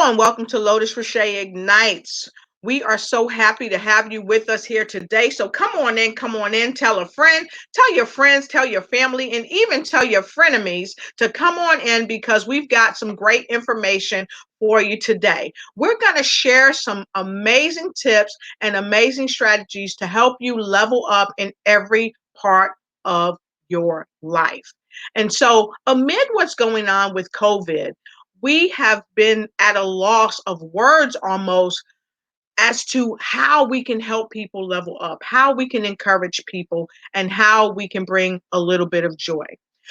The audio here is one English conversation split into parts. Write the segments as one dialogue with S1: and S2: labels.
S1: Hello and welcome to Lotus Roche Ignites. We are so happy to have you with us here today. So come on in, tell a friend, tell your friends, tell your family, and even tell your frenemies to come on in because we've got some great information for you today. We're going to share some amazing tips and amazing strategies to help you level up in every part of your life. And so amid what's going on with COVID, we have been at a loss of words almost as to how we can help people level up, how we can encourage people, and how we can bring a little bit of joy.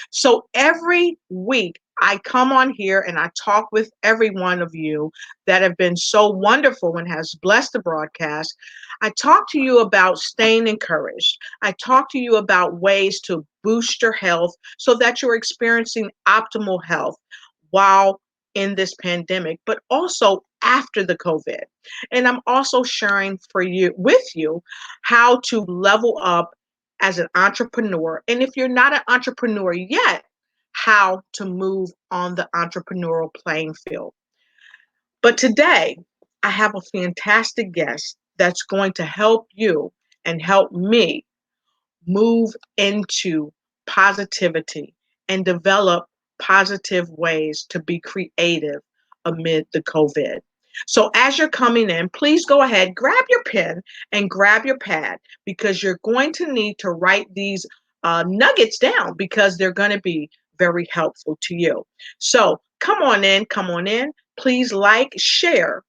S1: So every week, I come on here and I talk with every one of you that have been so wonderful and has blessed the broadcast. I talk to you about staying encouraged. I talk to you about ways to boost your health so that you're experiencing optimal health while in this pandemic, but also after the COVID. And I'm also sharing with you how to level up as an entrepreneur. And if you're not an entrepreneur yet, how to move on the entrepreneurial playing field. But today, I have a fantastic guest that's going to help you and help me move into positivity and develop positive ways to be creative amid the COVID. So as you're coming in, please go ahead, grab your pen and grab your pad because you're going to need to write these nuggets down because they're going to be very helpful to you. So come on in, come on in. Please like, share,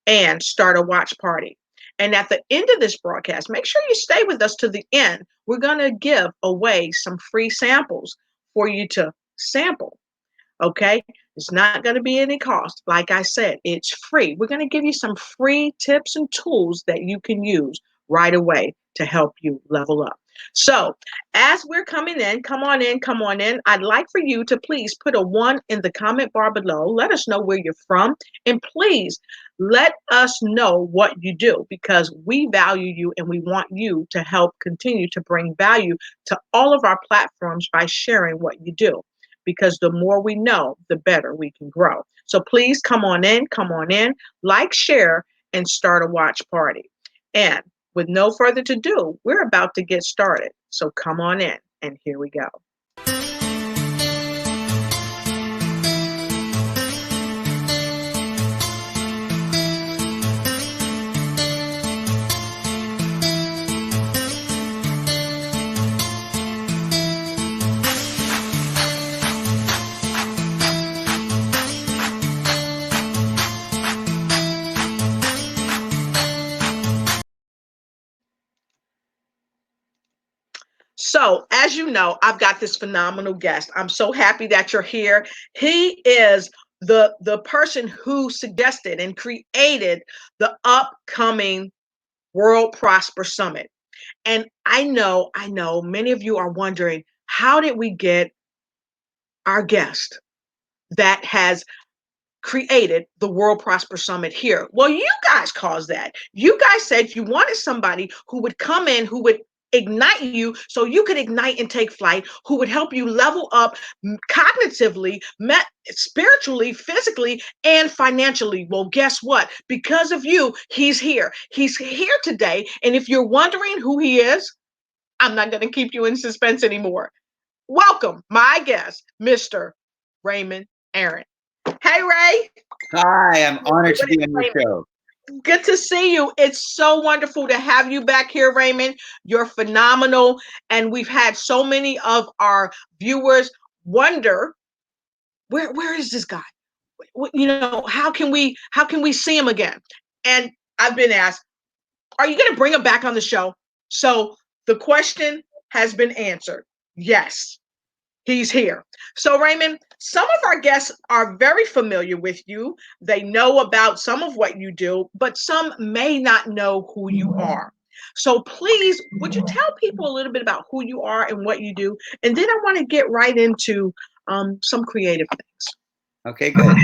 S1: and start a watch party. And at the end of this broadcast, make sure you stay with us to the end. We're going to give away some free samples for you to sample. Okay? It's not going to be any cost. Like I said, it's free. We're going to give you some free tips and tools that you can use right away to help you level up. So, as we're coming in, come on in, come on in. I'd like for you to please put a 1 in the comment bar below. Let us know where you're from. And please let us know what you do because we value you and we want you to help continue to bring value to all of our platforms by sharing what you do. Because the more we know, the better we can grow. So please come on in, like, share, and start a watch party. And with no further ado, we're about to get started. So come on in, and here we go. So, as you know, I've got this phenomenal guest. I'm so happy that you're here. He is the person who suggested and created the upcoming World Prosper Summit. And I know many of you are wondering, how did we get our guest that has created the World Prosper Summit here? Well, you guys caused that. You guys said you wanted somebody who would come in, who would ignite you so you could ignite and take flight, who would help you level up cognitively, spiritually, physically, and financially. Well, guess what? Because of you, he's here. He's here today. And if you're wondering who he is, I'm not going to keep you in suspense anymore. Welcome, my guest, Mr. Raymond Aaron. Hey, Ray.
S2: Hi, I'm honored to be on your show.
S1: Good to see you. It's so wonderful to have you back here, Raymond. You're phenomenal. And we've had so many of our viewers wonder, where is this guy? How can we see him again? And I've been asked, are you going to bring him back on the show? So the question has been answered. Yes. He's here. So, Raymond, some of our guests are very familiar with you. They know about some of what you do, but some may not know who you are. So please, would you tell people a little bit about who you are and what you do? And then I want to get right into some creative things.
S2: Okay, good.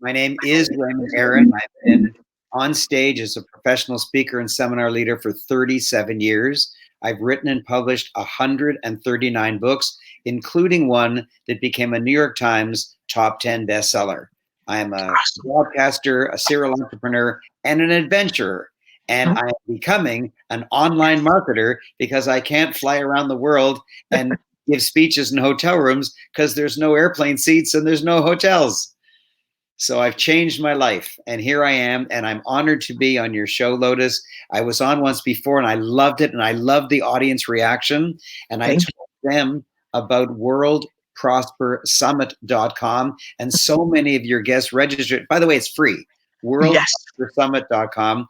S2: My name is Raymond Aaron. I've been on stage as a professional speaker and seminar leader for 37 years. I've written and published 139 books, including one that became a New York Times top 10 bestseller. I'm a
S1: Awesome.
S2: broadcaster, a serial entrepreneur, and an adventurer. And
S1: Mhm.
S2: I'm becoming an online marketer because I can't fly around the world and give speeches in hotel rooms because there's no airplane seats and there's no hotels. So I've changed my life, and here I am, and I'm honored to be on your show, Lotus. I was on once before, and I loved it, and I loved the audience reaction. And I
S1: Thank
S2: told them about worldprospersummit.com, and so many of your guests registered. By the way, it's free.
S1: you. Yes.
S2: Worldprospersummit.com.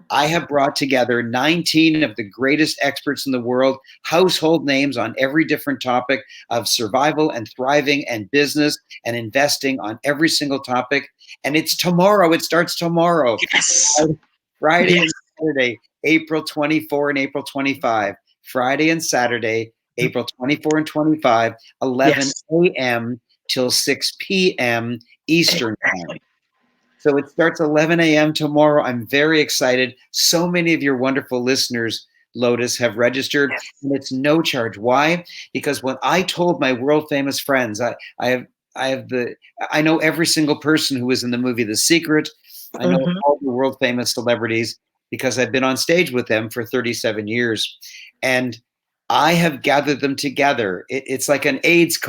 S2: I have brought together 19 of the greatest experts in the world, household names on every different topic of survival and thriving and business and investing on every single topic. And it's tomorrow. It starts tomorrow.
S1: Yes.
S2: Friday
S1: Yes.
S2: and Saturday, April 24 and April 25. Friday and Saturday, April 24 and 25, 11
S1: Yes.
S2: a.m. till 6 p.m. Eastern Time.
S1: Exactly.
S2: So it starts 11 a.m. tomorrow. I'm very excited. So many of your wonderful listeners, Lotus, have registered,
S1: Yes.
S2: and it's no charge. Why? Because when I told my world famous friends, I know every single person who was in the movie The Secret. I know
S1: Mhm.
S2: all the world famous celebrities because I've been on stage with them for 37 years. And I have gathered them together. It's like an AIDS,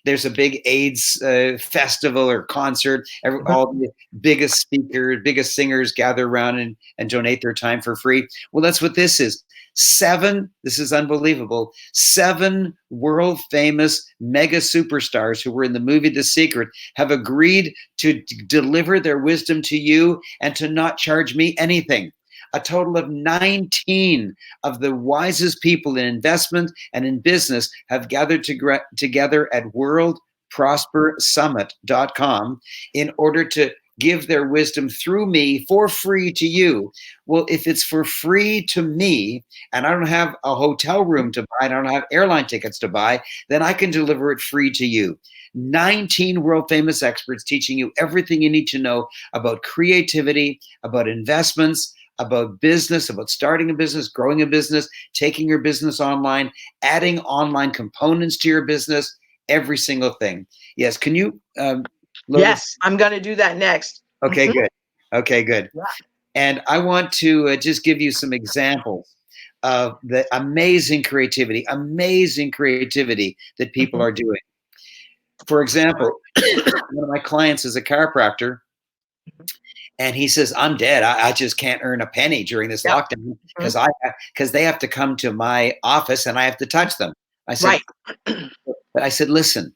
S2: there's a big AIDS festival or concert.
S1: Mhm.
S2: All the biggest speakers, biggest singers gather around and donate their time for free. Well, that's what this is. This is unbelievable. 7 world famous mega superstars who were in the movie The Secret have agreed to deliver their wisdom to you and to not charge me anything. A total of 19 of the wisest people in investment and in business have gathered together at worldprospersummit.com in order to give their wisdom through me for free to you. Well, if it's for free to me and I don't have a hotel room to buy, I don't have airline tickets to buy, then I can deliver it free to you. 19 world famous experts teaching you everything you need to know about creativity, about investments, about business, about starting a business, growing a business, taking your business online, adding online components to your business, every single thing. Yes. Can you, Lotus?
S1: Yes. I'm going to do that next.
S2: Okay,
S1: Mhm.
S2: good. Okay, good.
S1: Yeah.
S2: And I want to just give you some examples of the amazing creativity that people
S1: Mhm.
S2: are doing. For example, one of my clients is a chiropractor. And he says, I'm dead. I just can't earn a penny during this
S1: Yep.
S2: lockdown
S1: Mhm.
S2: because they have to come to my office and I have to touch them. I said,
S1: Right.
S2: listen,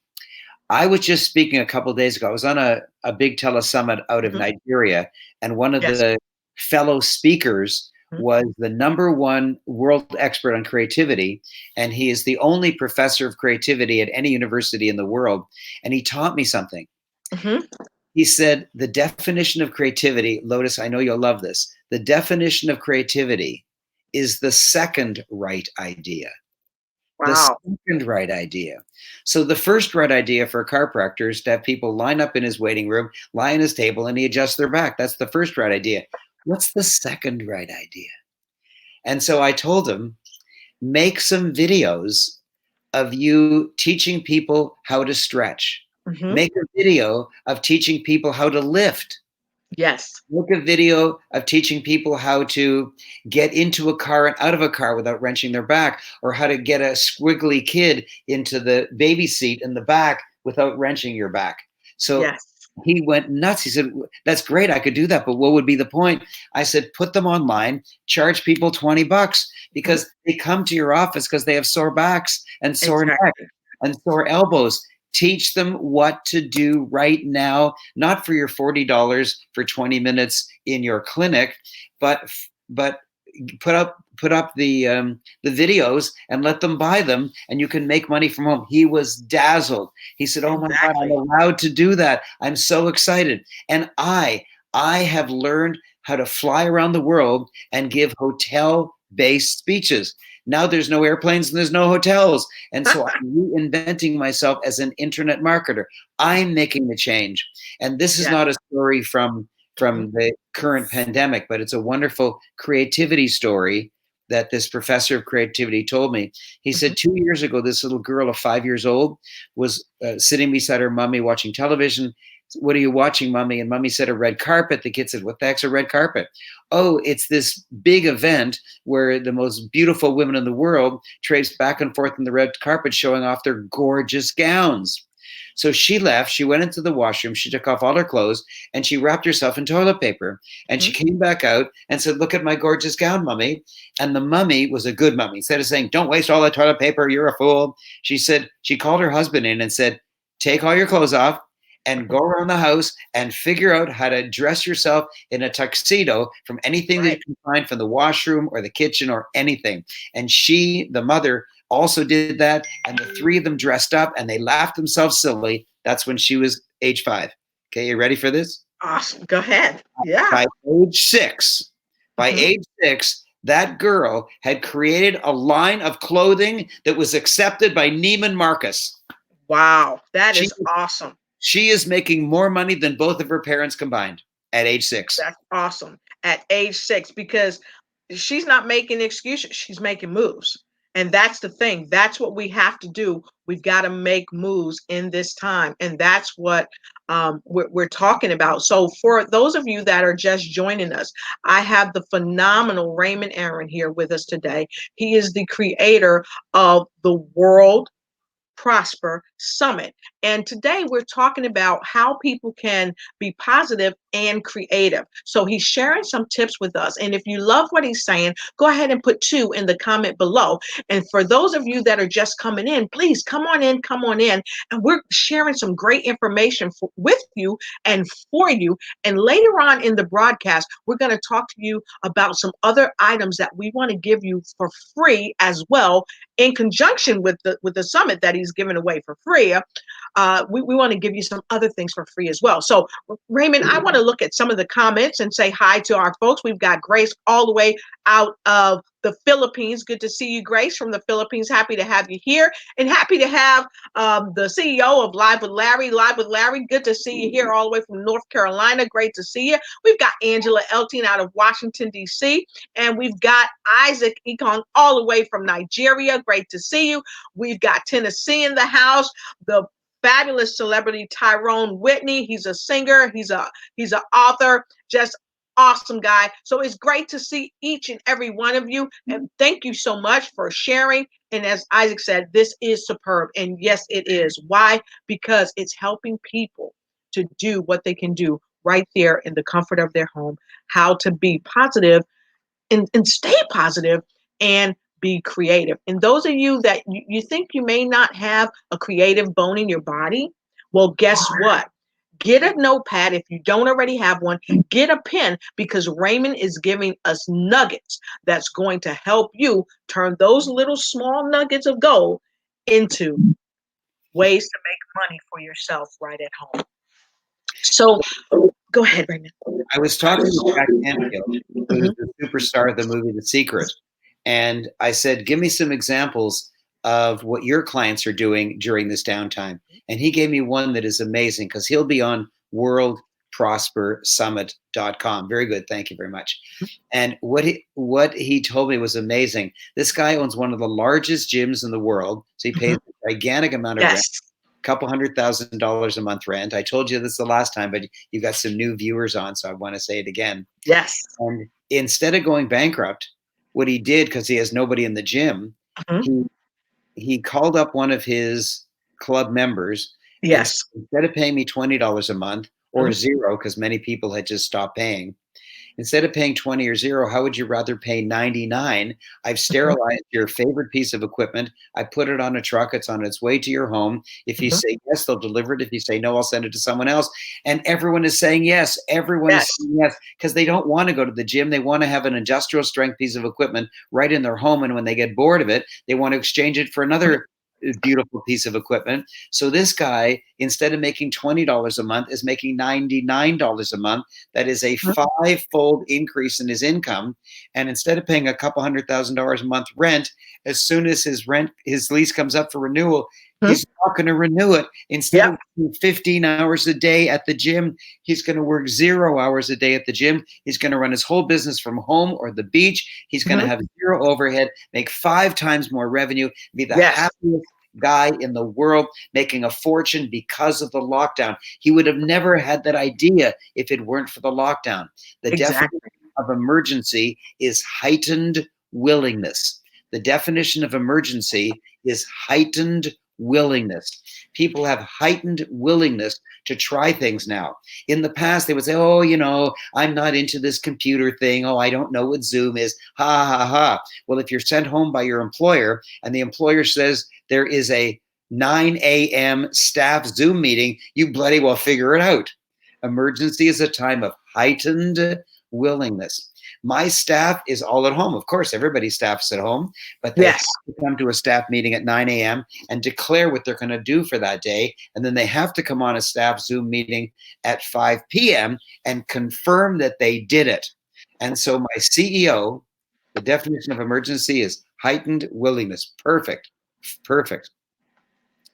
S2: I was just speaking a couple of days ago. I was on a big telesummit out of
S1: Mhm.
S2: Nigeria, and one of
S1: Yes.
S2: the fellow speakers
S1: Mhm.
S2: was the #1 world expert on creativity, and he is the only professor of creativity at any university in the world. And he taught me something.
S1: Mhm.
S2: He said, the definition of creativity, Lotus, I know you'll love this. The definition of creativity is the second right idea. The
S1: Wow.
S2: second right idea. So the first right idea for a chiropractor is to have people line up in his waiting room, lie on his table, and he adjusts their back. That's the first right idea. What's the second right idea? And so I told him, make some videos of you teaching people how to stretch.
S1: Mhm.
S2: Make a video of teaching people how to lift.
S1: Yes.
S2: Make a video of teaching people how to get into a car and out of a car without wrenching their back, or how to get a squiggly kid into the baby seat in the back without wrenching your back. So
S1: Yes.
S2: he went nuts. He said, that's great. I could do that, but what would be the point? I said, put them online, charge people $20
S1: Mhm.
S2: because they come to your office because they have sore backs and sore neck
S1: Exactly.
S2: and sore elbows. Teach them what to do right now, not for your $40 for 20 minutes in your clinic, but put up the videos and let them buy them, and you can make money from home. He was dazzled. He said, "Oh my God, I'm
S1: Exactly.
S2: allowed to do that. I'm so excited." And I have learned how to fly around the world and give hotel-based speeches. Now there's no airplanes and there's no hotels. And so I'm reinventing myself as an internet marketer. I'm making the change. And this is
S1: Yes.
S2: not a story
S1: Mhm.
S2: from the current pandemic, but it's a wonderful creativity story that this professor of creativity told me. He
S1: Mhm.
S2: said 2 years ago, this little girl of 5 years old was sitting beside her mommy watching television. What are you watching, Mommy? And Mommy said, a red carpet. The kid said, what the heck's a red carpet? Oh, it's this big event where the most beautiful women in the world traipse back and forth on the red carpet showing off their gorgeous gowns. So she left, she went into the washroom, she took off all her clothes, and she wrapped herself in toilet paper. And she came back out and said, look at my gorgeous gown, Mummy. And the mummy was a good mummy. Instead of saying, don't waste all that toilet paper, you're a fool, she said, she called her husband in and said, take all your clothes off and go around the house and figure out how to dress yourself in a tuxedo from anything that you can find from the washroom or the kitchen or anything. And she, the mother, also did that, and the three of them dressed up and they laughed themselves silly. That's when she was age 5. Okay, you ready for this?
S1: Awesome. Go ahead. Yeah.
S2: By age 6, that girl had created a line of clothing that was accepted by Neiman Marcus.
S1: Wow, that is awesome.
S2: She is making more money than both of her parents combined at age 6.
S1: That's awesome. At age 6, because she's not making excuses. She's making moves. And that's the thing. That's what we have to do. We've got to make moves in this time. And that's what we're talking about. So for those of you that are just joining us, I have the phenomenal Raymond Aaron here with us today. He is the creator of the World Prosper Summit. And today we're talking about how people can be positive and creative. So he's sharing some tips with us. And if you love what he's saying, go ahead and put 2 in the comment below. And for those of you that are just coming in, please come on in. And we're sharing some great information with you and for you. And later on in the broadcast, we're going to talk to you about some other items that we want to give you for free as well, in conjunction with the summit that he's giving away for free. We want to give you some other things for free as well. So Raymond, I want to look at some of the comments and say hi to our folks. We've got Grace all the way out of the Philippines. Good to see you, Grace, from the Philippines. Happy to have you here, and happy to have the CEO of Live with Larry. Good to see you here all the way from North Carolina. Great to see you. We've got Angela Elting out of Washington, D.C., and we've got Isaac Ekong all the way from Nigeria. Great to see you. We've got Tennessee in the house. The fabulous celebrity Tyrone Whitney. He's a singer. He's an author. Just awesome guy. So it's great to see each and every one of you. And thank you so much for sharing. And as Isaac said, this is superb. And yes, it is. Why? Because it's helping people to do what they can do right there in the comfort of their home, how to be positive and stay positive and be creative. And those of you that you think you may not have a creative bone in your body, well, guess what? Get a notepad. If you don't already have one, get a pen, because Raymond is giving us nuggets that's going to help you turn those little small nuggets of gold into ways to make money for yourself right at home. So go ahead, Raymond.
S2: I was talking to Jack Canfield, who's the superstar of the movie The Secret. And I said, give me some examples of what your clients are doing during this downtime. And he gave me one that is amazing, because he'll be on worldprospersummit.com. Very good. Thank you very much. And what he told me was amazing. This guy owns one of the largest gyms in the world. So he pays a gigantic amount of rent. Couple $100,000 a month rent. I told you this the last time, but you got some new viewers on, so I want to say it again.
S1: Yes.
S2: And instead of going bankrupt, what he did, because he has nobody in the gym, he called up one of his club members.
S1: Yes.
S2: Instead of paying me $20 a month or zero, because many people had just stopped paying. Instead of paying 20 or zero, how would you rather pay 99? I've sterilized your favorite piece of equipment. I put it on a truck. It's on its way to your home. If you say yes, they'll deliver it. If you say no, I'll send it to someone else. And everyone is saying yes. Everyone is saying yes, because they don't want to go to the gym. They want to have an industrial strength piece of equipment right in their home. And when they get bored of it, they want to exchange it for another beautiful piece of equipment. So this guy, instead of making $20 a month, is making $99 a month. That is a 5-fold increase in his income. And instead of paying a couple $100,000 a month rent, as soon as his lease comes up for renewal, he's not going to renew it. Instead of working 15 hours a day at the gym, he's going to work 0 hours a day at the gym. He's going to run his whole business from home or the beach. He's going to have 0 overhead, make 5 times more revenue, be the happiest guy in the world, making a fortune because of the lockdown. He would have never had that idea if it weren't for the lockdown. The definition
S1: Exactly.
S2: of emergency is heightened willingness. The definition of emergency is heightened willingness. People have heightened willingness to try things now. In the past, they would say, oh, I'm not into this computer thing. Oh, I don't know what Zoom is. Ha, ha, ha. Well, if you're sent home by your employer and the employer says there is a 9 a.m. staff Zoom meeting, you bloody well figure it out. Emergency is a time of heightened willingness. My staff is all at home. Of course, everybody's staff's at home, but they have
S1: Yes.
S2: to come to a staff meeting at 9 a.m. and declare what they're going to do for that day. And then they have to come on a staff Zoom meeting at 5 p.m. and confirm that they did it. And so my CEO, the definition of emergency is heightened willingness. Perfect. Perfect.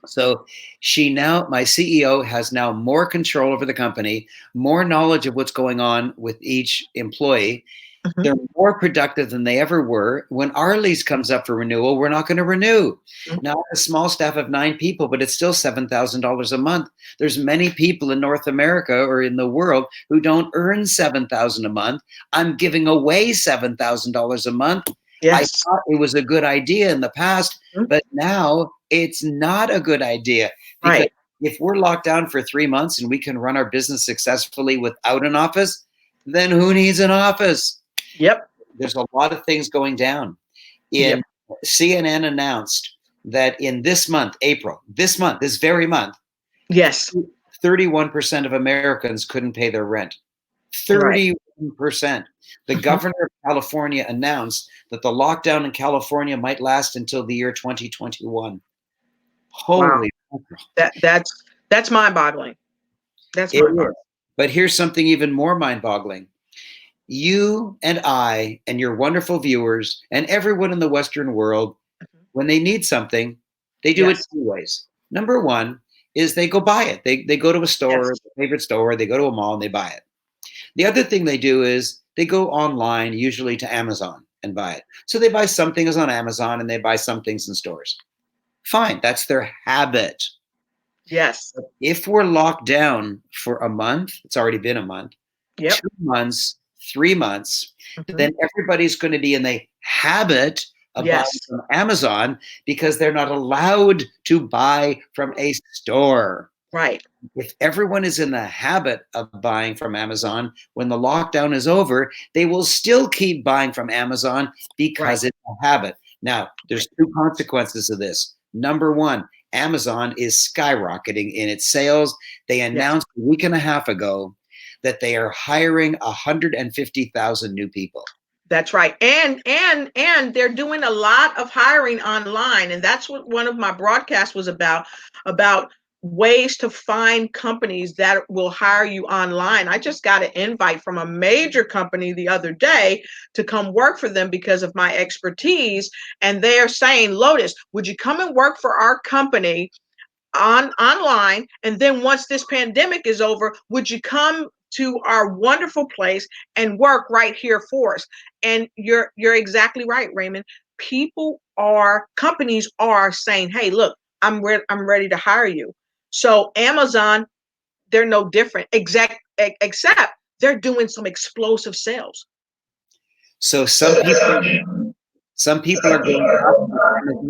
S2: So my CEO has now more control over the company, more knowledge of what's going on with each employee.
S1: Mhm.
S2: They're more productive than they ever were. When our lease comes up for renewal, we're not going to renew.
S1: Mhm.
S2: Now, I have a small staff of 9 people, but it's still $7,000 a month. There's many people in North America or in the world who don't earn $7,000 a month. I'm giving away $7,000 a month. I
S1: Yes.
S2: thought it was a good idea in the past,
S1: Mhm.
S2: but now it's not a good idea, because
S1: Right.
S2: if we're locked down for 3 months and we can run our business successfully without an office, then who needs an office?
S1: Yep.
S2: There's a lot of things going down.
S1: Yep.
S2: CNN announced that in this month, April, this very month,
S1: Yes.
S2: 31% of Americans couldn't pay their rent.
S1: Right.
S2: 31%. The
S1: Mhm.
S2: governor of California announced that the lockdown in California might last until the year 2021.
S1: Wow.
S2: Holy mackerel.
S1: That's mind-boggling. That's
S2: It is.
S1: mind-boggling.
S2: But here's something even more mind-boggling. You and I and your wonderful viewers and everyone in the Western world,
S1: Mhm.
S2: when they need something, they do it
S1: Yes.
S2: 2 ways. Number one is they go buy it. They go to a store,
S1: Yes.
S2: their favorite store, they go to a mall and they buy it. The other thing they do is they go online, usually to Amazon, and buy it. So they buy some things on Amazon and they buy some things in stores. Fine, that's their habit.
S1: Yes.
S2: If we're locked down for a month, it's already been a month,
S1: Yep.
S2: 2 months, 3 months,
S1: Mhm.
S2: then everybody's going to be in the habit of buying
S1: Yes.
S2: from Amazon because they're not allowed to buy from a store.
S1: Right.
S2: If everyone is in the habit of buying from Amazon, when the lockdown is over, they will still keep buying from Amazon
S1: Right.
S2: because it's a habit. Now, there's 2 consequences of this. Number one, Amazon is skyrocketing in its sales. They
S1: Yes.
S2: announced a week and a half ago that they are hiring 150,000 new people.
S1: That's right. And they're doing a lot of hiring online, and that's what one of my broadcasts was about ways to find companies that will hire you online. I just got an invite from a major company the other day to come work for them because of my expertise, and they're saying, "Lotus, would you come and work for our company online, and then once this pandemic is over, would you come to our wonderful place and work right here for us?" And you're exactly right, Raymond. Companies are saying, "Hey, look, I'm ready to hire you." So Amazon, they're no different, except they're doing some explosive sales.
S2: So some people are going up with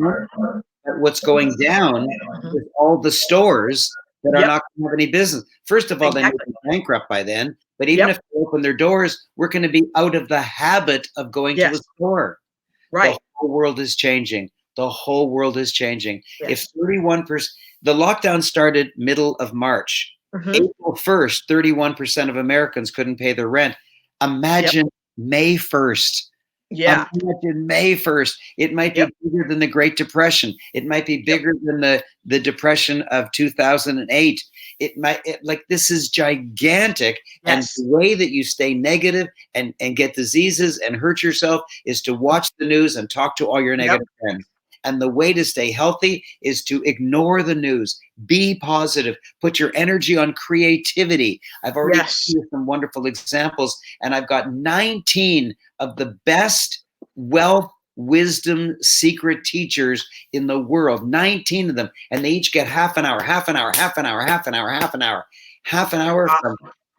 S2: Amazon. What's going down
S1: Mhm.
S2: is all the stores that are
S1: Yep,
S2: not going to have any business. First of all, they may
S1: exactly.
S2: be bankrupt by then, but even
S1: Yep,
S2: if they open their doors, we're going to be out of the habit of going to a
S1: yes,
S2: store. The
S1: right.
S2: whole world is changing. The whole world is changing. If
S1: Yes.
S2: 31%, the lockdown started middle of March.
S1: Hmm.
S2: April 1st, 31% of Americans couldn't pay their rent.
S1: Yep.
S2: Imagine May 1st.
S1: Yeah.
S2: Imagine May 1st. It might
S1: Yep.
S2: be bigger than the Great Depression. It might be
S1: Yep.
S2: bigger than the Depression of 2008. This is gigantic. And
S1: Yes.
S2: the way that you stay negative and get diseases and hurt yourself is to watch the news and talk to all your
S1: Yep.
S2: negative friends. And the way to stay healthy is to ignore the news. Be positive. Put your energy on creativity. I've already given
S1: Yes.
S2: you some wonderful examples, and I've got 19 of the best wealth wisdom secret teachers in the world, 19 of them, and they each get half an hour, half an hour, half an hour, half an hour, half an hour, half an hour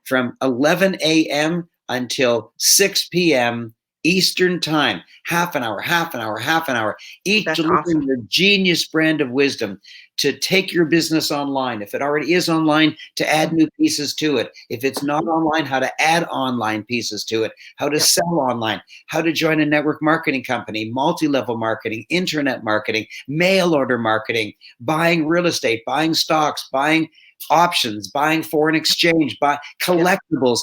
S2: from 11 a.m. until 6 p.m. Eastern time, half an hour, half an hour, half an hour, each
S1: That's
S2: delivering
S1: awesome.
S2: their genius brand of wisdom to take your business online. If it already is online, to add new pieces to it. If it's not online, how to add online pieces to it, how to
S1: Yep.
S2: sell online, how to join a network marketing company, multi-level marketing, internet marketing, mail order marketing, buying real estate, buying stocks, buying options, buying foreign exchange, buy
S1: Yep.
S2: collectibles,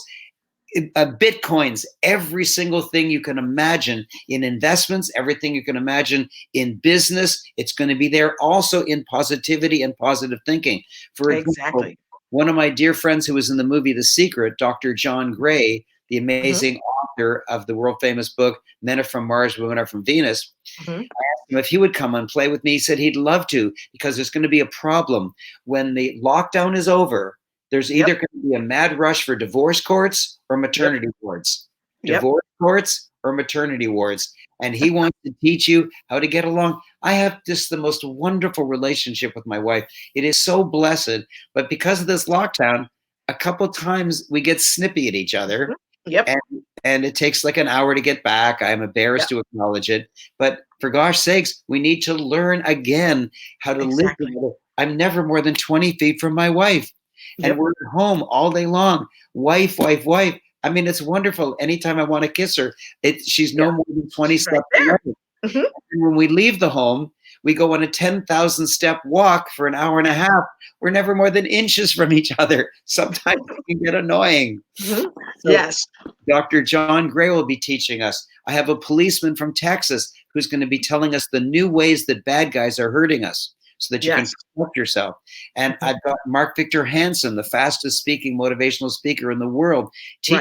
S2: bitcoins, every single thing you can imagine in investments, everything you can imagine in business. It's going to be there also in positivity and positive thinking. For example,
S1: Exactly.
S2: one of my dear friends who was in the movie The Secret, Dr. John Gray, the
S1: Hmm.
S2: amazing author of the world famous book, Men Are From Mars, Women Are From Venus,
S1: Hmm.
S2: if he would come and play with me. He said he'd love to, because there's going to be a problem when the lockdown is over. There's
S1: Yep.
S2: either going to be a mad rush for divorce courts or
S1: Yep.
S2: maternity wards,
S1: Yep.
S2: divorce courts or maternity wards. And he wants to teach you how to get along. I have just the most wonderful relationship with my wife. It is so blessed. But because of this lockdown, a couple times we get snippy at each other,
S1: Mhm. Yep.
S2: and and it takes like an hour to get back. I'm embarrassed
S1: Yep.
S2: to acknowledge it, but for gosh sakes, we need to learn again how to live
S1: Exactly.
S2: together. I'm never more than 20 feet from my wife, and
S1: Yep.
S2: we're at home all day long. Wife, wife, wife. I mean, it's wonderful. Anytime I want to kiss her, she's
S1: Yeah.
S2: no more than 20
S1: She's right
S2: steps away.
S1: there. Hmm.
S2: And when we leave the home, we go on a 10,000 step walk for an hour and a
S1: Yeah.
S2: half. We're never more than inches from each other. Sometimes it can get annoying.
S1: Hmm.
S2: So
S1: Yes.
S2: Dr. John Gray will be teaching us. I have a policeman from Texas who's going to be telling us the new ways that bad guys are hurting us so that you can
S1: Yes.
S2: protect yourself. And
S1: Mhm.
S2: I've got Mark Victor Hansen, the fastest speaking motivational speaker in the world,
S1: Right.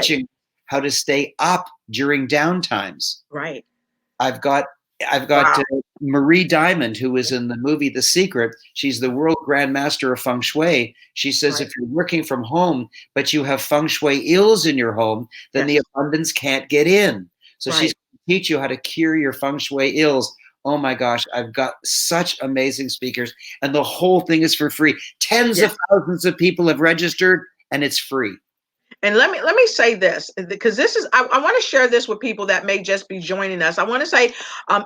S2: teaching how to stay up during downtimes.
S1: Right.
S2: I've got I've got
S1: Wow.
S2: Marie Diamond, who was in the movie The Secret. She's the world grandmaster of feng shui. She says
S1: Right.
S2: if you're working from home, but you have feng shui ills in your home, then the
S1: Yes.
S2: abundance can't get in. So she's
S1: Right.
S2: going to teach you how to cure your feng shui ills. Oh my gosh, I've got such amazing speakers, and the whole thing is for free. Tens
S1: Yes.
S2: of thousands of people have registered, and it's free.
S1: And let me say this, because this is I want to share this with people that may just be joining us. I want to say,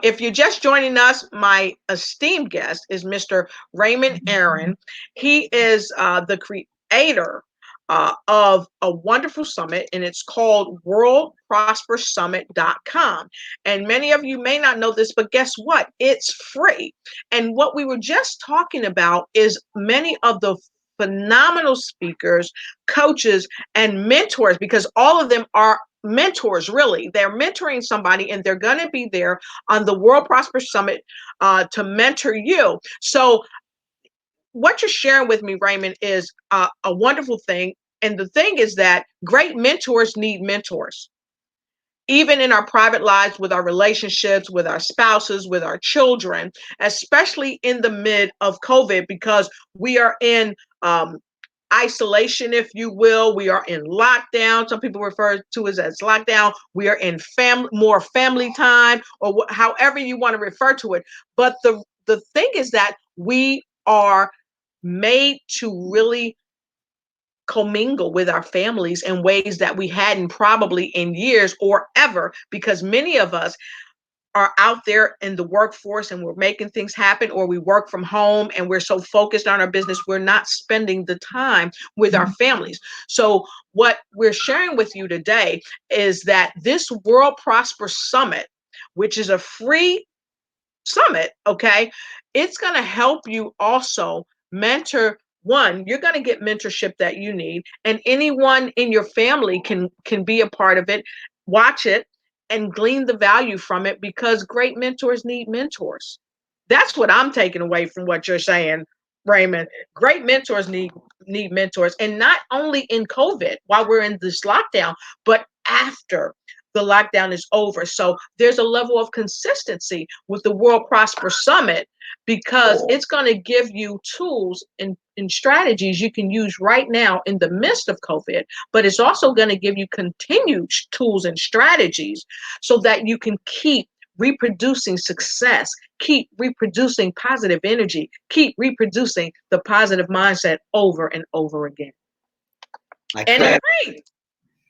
S1: if you're just joining us, my esteemed guest is Mr. Raymond Aaron. He is the creator of a wonderful summit, and it's called worldprospersummit.com. And many of you may not know this, but guess what? It's free. And what we were just talking about is many of the phenomenal speakers, coaches, and mentors, because all of them are mentors. Really, they're mentoring somebody, and they're going to be there on the World Prosper Summit to mentor you. So what you're sharing with me, Raymond, is a wonderful thing. And the thing is that great mentors need mentors, even in our private lives, with our relationships, with our spouses, with our children, especially in the mid of COVID, because we are in isolation, if you will. We are in lockdown. Some people refer to it as lockdown. We are in more family time, or however you want to refer to it. But the thing is that we are made to really commingle with our families in ways that we hadn't probably in years or ever, because many of us are out there in the workforce and we're making things happen, or we work from home and we're so focused on our business, we're not spending the time with our families. So what we're sharing with you today is that this World Prosper Summit, which is a free summit, okay, it's going to help you also mentor. One, you're going to get mentorship that you need, and anyone in your family can be a part of it. Watch it and glean the value from it, because great mentors need mentors. That's what I'm taking away from what you're saying, Raymond. Great mentors need mentors, and not only in COVID while we're in this lockdown, but after the lockdown is over. So there's a level of consistency with the World Prosper Summit, because it's going to give you tools and strategies you can use right now in the midst of COVID, but it's also going to give you continued tools and strategies so that you can keep reproducing success, keep reproducing positive energy, keep reproducing the positive mindset over and over again.
S2: I
S1: And
S2: couldn't,
S1: it's free.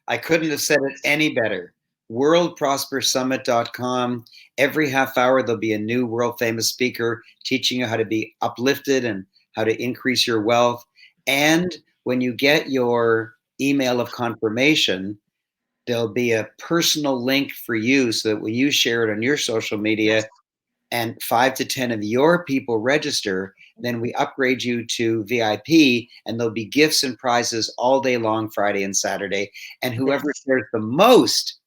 S2: I couldn't have said it any better. WorldProsperSummit.com. Every half hour, there'll be a new world famous speaker teaching you how to be uplifted and how to increase your wealth. And when you get your email of confirmation, there'll be a personal link for you so that when you share it on your social media and 5 to 10 of your people register, then we upgrade you to VIP, and there'll be gifts and prizes all day long, Friday and Saturday. And whoever
S1: Yes.
S2: shares the most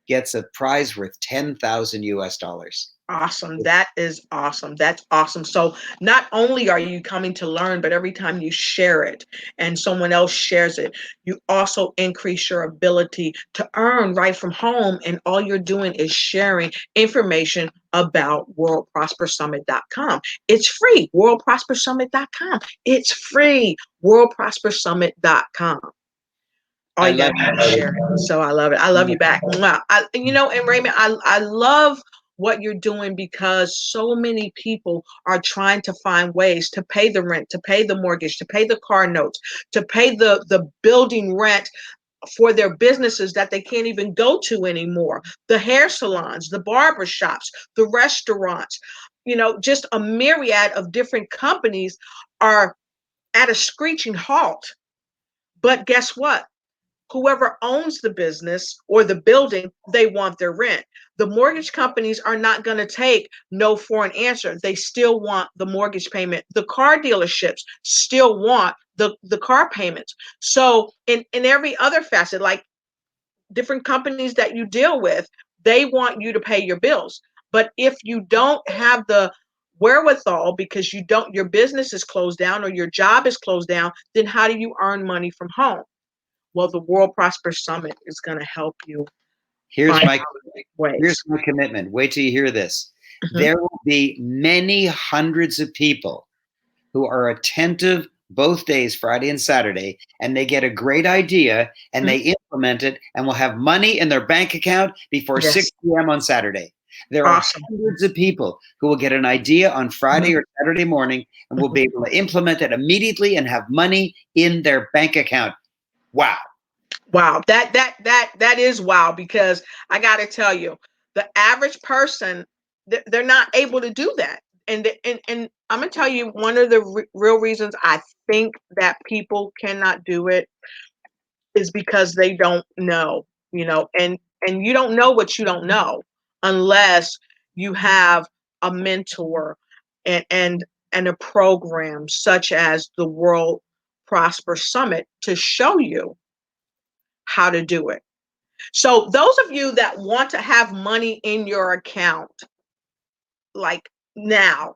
S2: gets a prize worth 10,000 US dollars.
S1: Awesome. That is awesome. That's awesome. So not only are you coming to learn, but every time you share it and someone else shares it, you also increase your ability to earn right from home. And all you're doing is sharing information about worldprospersummit.com. It's free. Worldprospersummit.com. It's free. Worldprospersummit.com. All
S2: I
S1: you
S2: love
S1: gotta do is share it. So I love it. I love you back. Wow. And Raymond, I love what you're doing because so many people are trying to find ways to pay the rent, to pay the mortgage, to pay the car notes, to pay the building rent for their businesses that they can't even go to anymore. The hair salons, the barber shops, the restaurants, just a myriad of different companies are at a screeching halt. But guess what? Whoever owns the business or the building, they want their rent. The mortgage companies are not going to take no for an answer. They still want the mortgage payment. The car dealerships still want the car payments. So in every other facet, like different companies that you deal with, they want you to pay your bills. But if you don't have the wherewithal because your business is closed down or your job is closed down, then how do you earn money from home? Well, the World Prosper Summit is going to help you
S2: Here's
S1: find
S2: my here's
S1: ways.
S2: my commitment. Wait till you hear this.
S1: Mhm.
S2: There will be many hundreds of people who are attentive both days, Friday and Saturday, and they get a great idea and
S1: Mhm.
S2: they implement it and will have money in their bank account before
S1: Yes.
S2: 6 p.m. on Saturday. There are
S1: Awesome.
S2: hundreds of people who will get an idea on
S1: Mhm.
S2: Friday or Saturday morning and will
S1: Mhm.
S2: be able to implement it immediately and have money in their bank account. Wow.
S1: Wow. That is wow because I got to tell you, the average person they're not able to do that. And I'm going to tell you one of the real reasons I think that people cannot do it is because they don't know, and you don't know what you don't know unless you have a mentor and a program such as the World Prosper Summit to show you how to do it. So those of you that want to have money in your account like now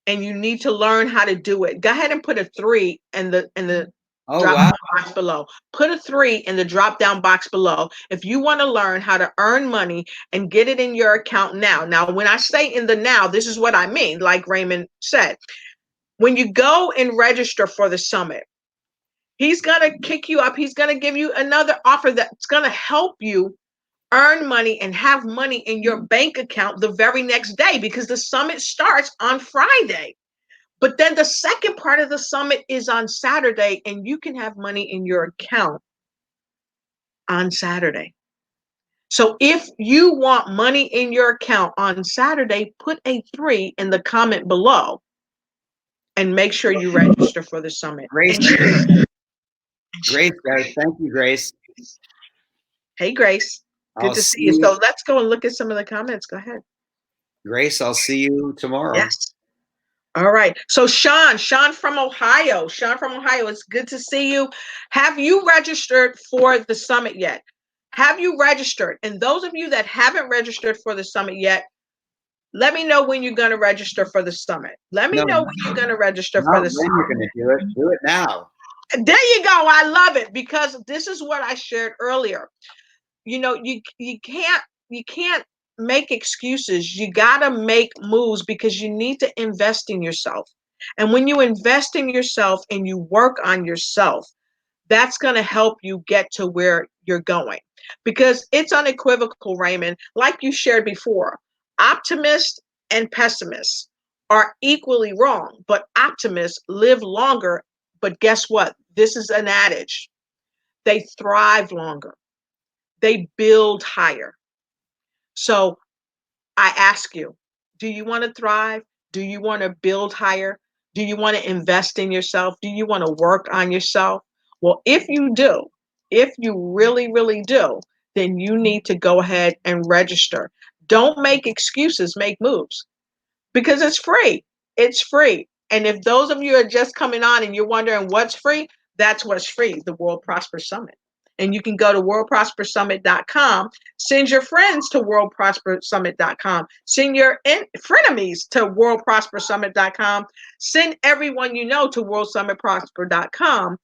S1: and you need to learn how to do it, go ahead and put a 3 in the
S2: Oh,
S1: drop
S2: wow.
S1: down box below. Put a 3 in the drop down box below if you want to learn how to earn money and get it in your account now. Now, when I say in the now, this is what I mean, like Raymond said. When you go and register for the summit, he's going to kick you up. He's going to give you another offer that's going to help you earn money and have money in your bank account the very next day because the summit starts on Friday. But then the second part of the summit is on Saturday, and you can have money in your account on Saturday. So if you want money in your account on Saturday, put a 3 in the comment below and make sure you register for the summit.
S2: Grace,
S1: And share.
S2: Grace, guys. Thank you, Grace.
S1: Hey, Grace. Good
S2: I'll
S1: to
S2: see
S1: see you.
S2: you.
S1: So let's go and look at some of the comments. Go ahead.
S2: Grace, I'll see you tomorrow.
S1: Yes. All right. So Sean from Ohio. Sean from Ohio, it's good to see you. Have you registered for the summit yet? Have you registered? And those of you that haven't registered for the summit yet, let me know when you're going to register for the summit. Let me
S2: No,
S1: know when you're going to register for
S2: not
S1: the
S2: when you're
S1: summit.
S2: going to do it. Do it now.
S1: There you go. I love it because this is what I shared earlier. You can't make excuses. You got to make moves because you need to invest in yourself. And when you invest in yourself and you work on yourself, that's going to help you get to where you're going because it's unequivocal, Raymond, like you shared before. Optimists and pessimists are equally wrong, but optimists live longer. But guess what? This is an adage. They thrive longer. They build higher. So I ask you, do you want to thrive? Do you want to build higher? Do you want to invest in yourself? Do you want to work on yourself? Well, if you do, if you really, really do, then you need to go ahead and register. Don't make excuses, make moves because it's free. It's free. And if those of you are just coming on and you're wondering what's free, that's what's free, the World Prosper Summit. And you can go to worldprospersummit.com, send your friends to worldprospersummit.com, send your frenemies to worldprospersummit.com, send everyone you know to worldsummitprosper.com,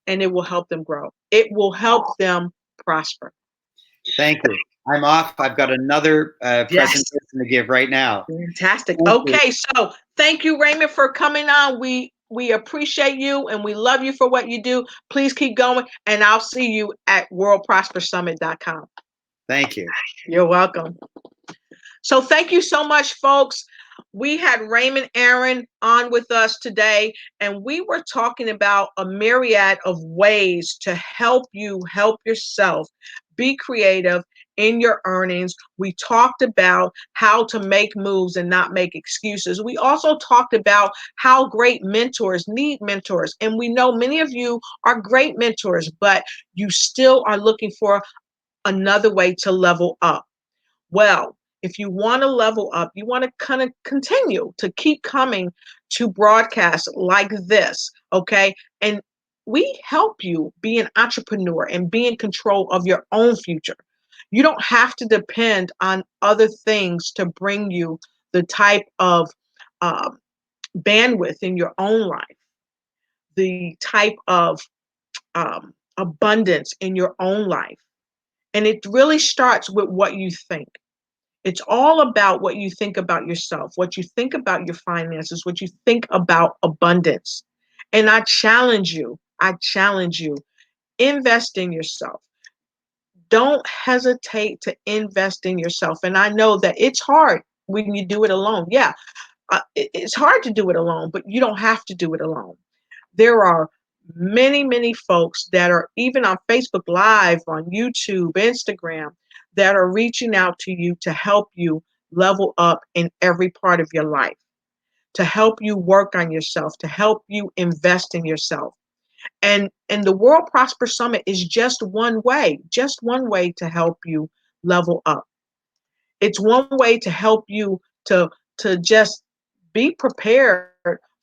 S1: and it will help them grow. It will help them prosper.
S2: Thank you. I'm off. I've got another presentation to give right now.
S1: Fantastic. Okay, so thank you, Raymond, for coming on. We appreciate you and we love you for what you do. Please keep going, and I'll see you at worldprospersummit.com.
S2: Thank you.
S1: You're welcome. So thank you so much, folks. We had Raymond Aaron on with us today, and we were talking about a myriad of ways to help you help yourself be creative in your earnings. We talked about how to make moves and not make excuses. We also talked about how great mentors need mentors. And we know many of you are great mentors, but you still are looking for another way to level up. Well, if you want to level up, you want to kind of continue to keep coming to broadcasts like this, okay? And we help you be an entrepreneur and be in control of your own future. You don't have to depend on other things to bring you the type of bandwidth in your own life, the type of abundance in your own life. And it really starts with what you think. It's all about what you think about yourself, what you think about your finances, what you think about abundance. And I challenge you, invest in yourself. Don't hesitate to invest in yourself. And I know that it's hard when you do it alone. Yeah, it's hard to do it alone, but you don't have to do it alone. There are many, many folks that are even on Facebook Live, on YouTube, Instagram, that are reaching out to you to help you level up in every part of your life, to help you work on yourself, to help you invest in yourself. And the World Prosper Summit is just one way to help you level up. It's one way to help you to just be prepared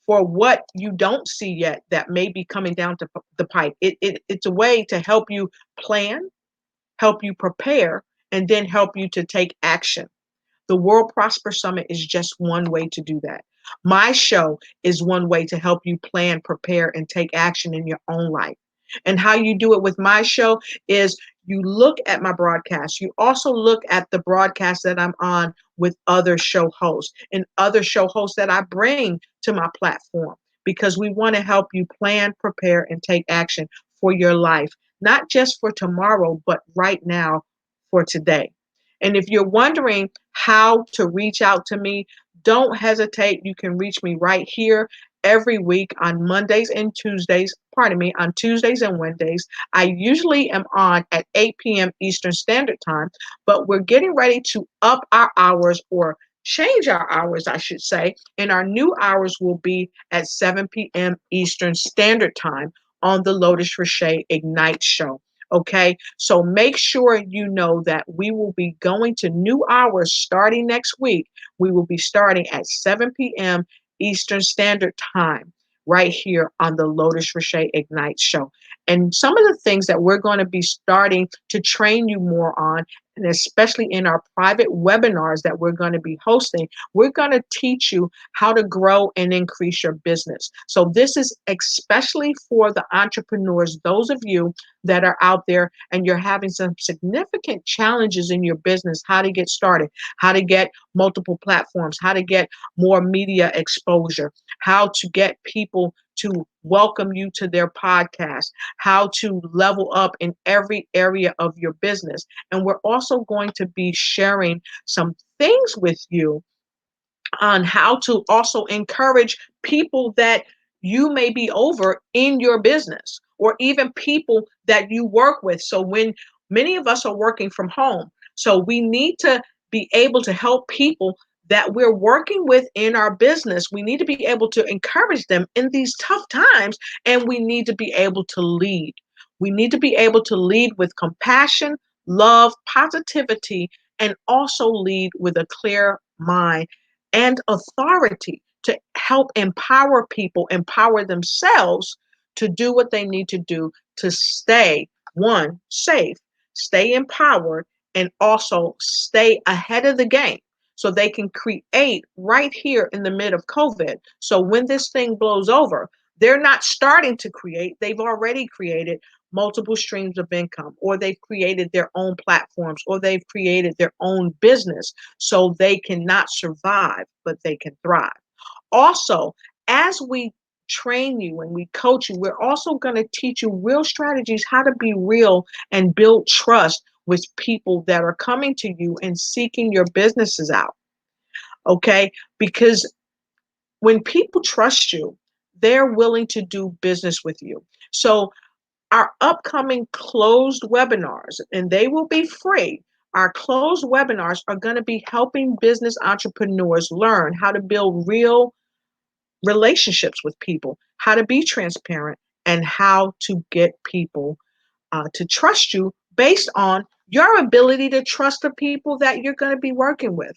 S1: for what you don't see yet that may be coming down to the pipe. It's a way to help you plan, help you prepare, and then help you to take action. The World Prosper Summit is just one way to do that. My show is one way to help you plan, prepare, and take action in your own life. And how you do it with my show is you look at my broadcast. You also look at the broadcast that I'm on with other show hosts and other show hosts that I bring to my platform, because we want to help you plan, prepare, and take action for your life, not just for tomorrow, but right now for today. And if you're wondering how to reach out to me, don't hesitate. You can reach me right here every week on Mondays and Tuesdays, pardon me, on Tuesdays and Wednesdays. I usually am on at 8 p.m. Eastern Standard Time, but we're getting ready to up our hours, or change our hours, I should say, and our new hours will be at 7 p.m. Eastern Standard Time on the Lotus Ignite show. Okay, so make sure you know that we will be going to new hours starting next week. We will be starting at 7 p.m. Eastern Standard Time right here on the Lotus Ignite show. And some of the things that we're going to be starting to train you more on, and especially in our private webinars that we're going to be hosting, we're going to teach you how to grow and increase your business. So this is especially for the entrepreneurs, those of you that are out there and you're having some significant challenges in your business, how to get started, how to get multiple platforms, how to get more media exposure, how to get people to welcome you to their podcast, how to level up in every area of your business. And we're also going to be sharing some things with you on how to also encourage people that you may be over in your business, or even people that you work with. So when many of us are working from home, so we need to be able to help people that we're working with in our business. We need to be able to encourage them in these tough times, and we need to be able to lead. We need to be able to lead with compassion, love, positivity, and also lead with a clear mind and authority to help empower people, empower themselves to do what they need to do to stay, one, safe, stay empowered, and also stay ahead of the game so they can create right here in the mid of COVID. So when this thing blows over, they're not starting to create, they've already created multiple streams of income, or they've created their own platforms, or they've created their own business, so they cannot survive, but they can thrive. Also, as we train you and we coach you, we're also going to teach you real strategies how to be real and build trust with people that are coming to you and seeking your businesses out. Okay? Because when people trust you, they're willing to do business with you. So our upcoming closed webinars, and they will be free. Our closed webinars are going to be helping business entrepreneurs learn how to build real relationships with people, how to be transparent, and how to get people to trust you based on your ability to trust the people that you're going to be working with.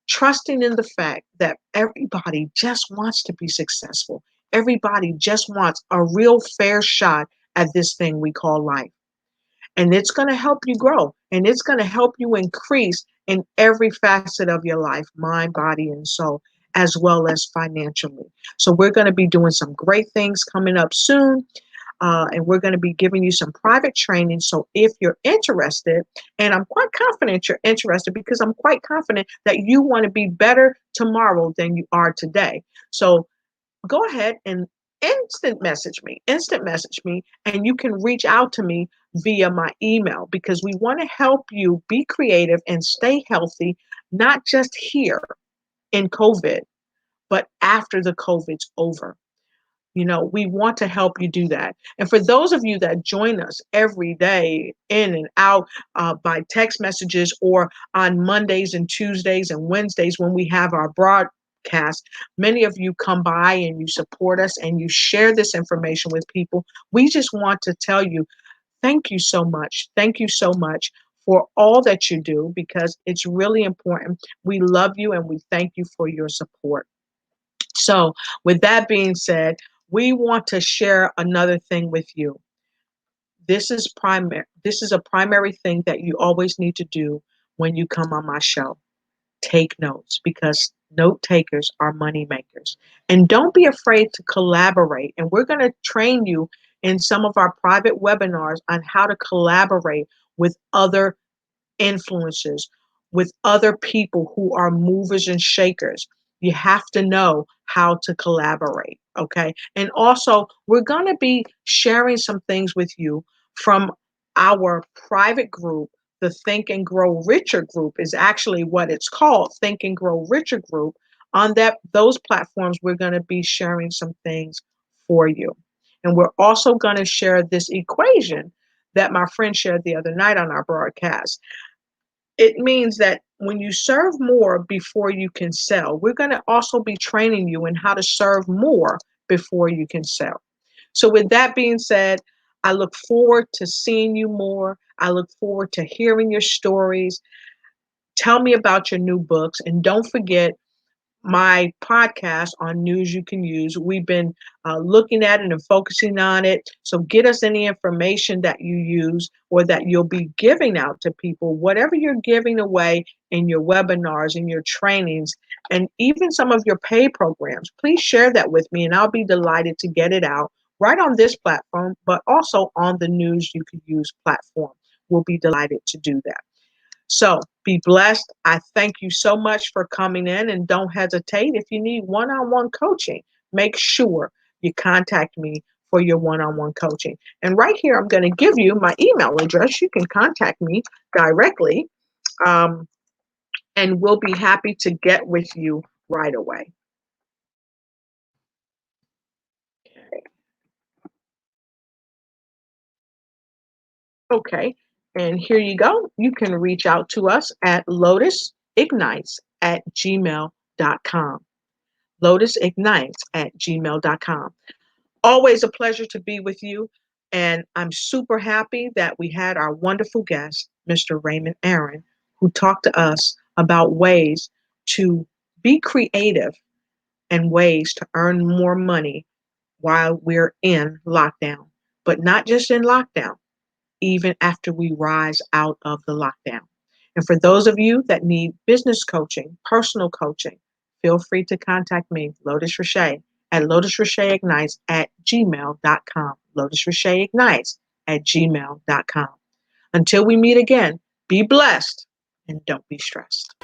S1: Trusting in the fact that everybody just wants to be successful. Everybody just wants a real fair shot at this thing we call life. And it's going to help you grow, and it's going to help you increase in every facet of your life, mind, body, and soul, as well as financially. So we're going to be doing some great things coming up soon. And we're going to be giving you some private training. So if you're interested, and I'm quite confident you're interested, because I'm quite confident that you want to be better tomorrow than you are today. So go ahead and instant message me, and you can reach out to me via my email, because we want to help you be creative and stay healthy, not just here in COVID, but after the COVID's over. You know, we want to help you do that. And for those of you that join us every day in and out by text messages, or on Mondays and Tuesdays and Wednesdays when we have our broadcast, many of you come by and you support us and you share this information with people. We just want to tell you, thank you so much. Thank you so much for all that you do, because it's really important. We love you and we thank you for your support. So, with that being said, we want to share another thing with you. This is a primary thing that you always need to do when you come on my show. Take notes, because note takers are money makers. And don't be afraid to collaborate. And we're going to train you in some of our private webinars on how to collaborate with other influencers, with other people who are movers and shakers. You have to know how to collaborate, okay? And also, we're going to be sharing some things with you from our private group. The Think and Grow Richer group is actually what it's called, Think and Grow Richer group. On those platforms, we're going to be sharing some things for you. And we're also going to share this equation that my friend shared the other night on our broadcast. It means that when you serve more before you can sell, we're going to also be training you in how to serve more before you can sell. So, with that being said, I look forward to seeing you more. I look forward to hearing your stories. Tell me about your new books. And don't forget, my podcast on news you can use. We've been looking at it and focusing on it. So get us any information that you use or that you'll be giving out to people, whatever you're giving away in your webinars, in your trainings, and even some of your paid programs. Please share that with me, and I'll be delighted to get it out right on this platform, but also on the News You Can Use platform. We'll be delighted to do that. So be blessed. I thank you so much for coming in, and don't hesitate. If you need one-on-one coaching, make sure you contact me for your one-on-one coaching. And right here, I'm going to give you my email address. You can contact me directly. Um, and we'll be happy to get with you right away. Okay, and here you go. You can reach out to us at lotusignites@gmail.com. Lotusignites@gmail.com. Always a pleasure to be with you. And I'm super happy that we had our wonderful guest, Mr. Raymond Aaron, who talked to us about ways to be creative and ways to earn more money while we're in lockdown, but not just in lockdown, even after we rise out of the lockdown. And for those of you that need business coaching, personal coaching, feel free to contact me, Lotus Richey, at lotusricheyignites@gmail.com. Lotusricheyignites@gmail.com. Until we meet again, be blessed and don't be stressed.